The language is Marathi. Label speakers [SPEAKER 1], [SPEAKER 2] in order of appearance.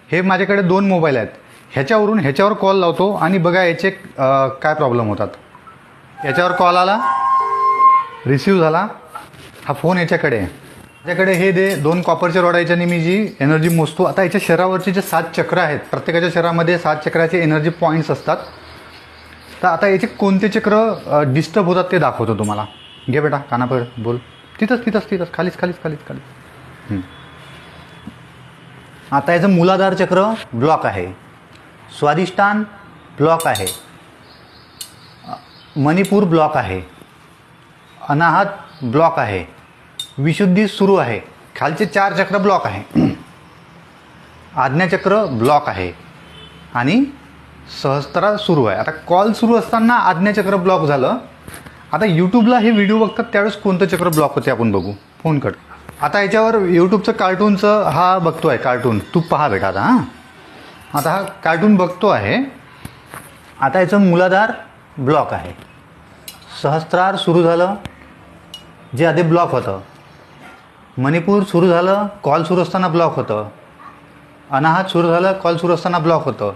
[SPEAKER 1] हे माझ्याकडे 2 मोबाईल आहेत. ह्याच्यावरून ह्याच्यावर कॉल लावतो आणि बघा याचे काय प्रॉब्लेम होतात. याच्यावर कॉल आला, रिसीव झाला, हा फोन याच्याकडे आहे. माझ्याकडे हे 2 कॉपरचे रॉड, याच्याने मी जी एनर्जी मोजतो. आता याच्या शरीरावरचे जे 7 चक्र आहेत, प्रत्येकाच्या शरीरामध्ये 7 चक्राचे एनर्जी पॉईंट्स असतात. तर आता याचे कोणते चक्र डिस्टर्ब होतात ते दाखवतो तुम्हाला. घे बेटा कानापड बोल. तिथंच खालीच. आता याचं मूलाधार चक्र ब्लॉक आहे, स्वादिष्टान ब्लॉक आहे, मणिपूर ब्लॉक आहे, अनाहत ब्लॉक आहे, विशुद्धी सुरू आहे. खालचे 4 चक्र ब्लॉक आहे, आज्ञाचक्र ब्लॉक आहे आणि सहस्त्रा सुरू आहे. आता कॉल सुरू असताना आज्ञाचक्र ब्लॉक झालं. आता यूट्यूबला हे व्हिडिओ बघतात त्यावेळेस कोणतं चक्र ब्लॉक होते आपण बघू. Phone cut. आता याच्यावर यूट्यूबचं कार्टूनचं हा बघतो आहे कार्टून. तू पहा बेटा आता. आता हा कार्टून बघतो आहे. आता याचं मूलाधार ब्लॉक आहे, सहस्त्रार सुरू झालं जे आधी ब्लॉक होतं, मणिपूर सुरू झालं कॉल सुरू असताना ब्लॉक होतं, अनाहत सुरू झालं कॉल सुरू असताना ब्लॉक होतं,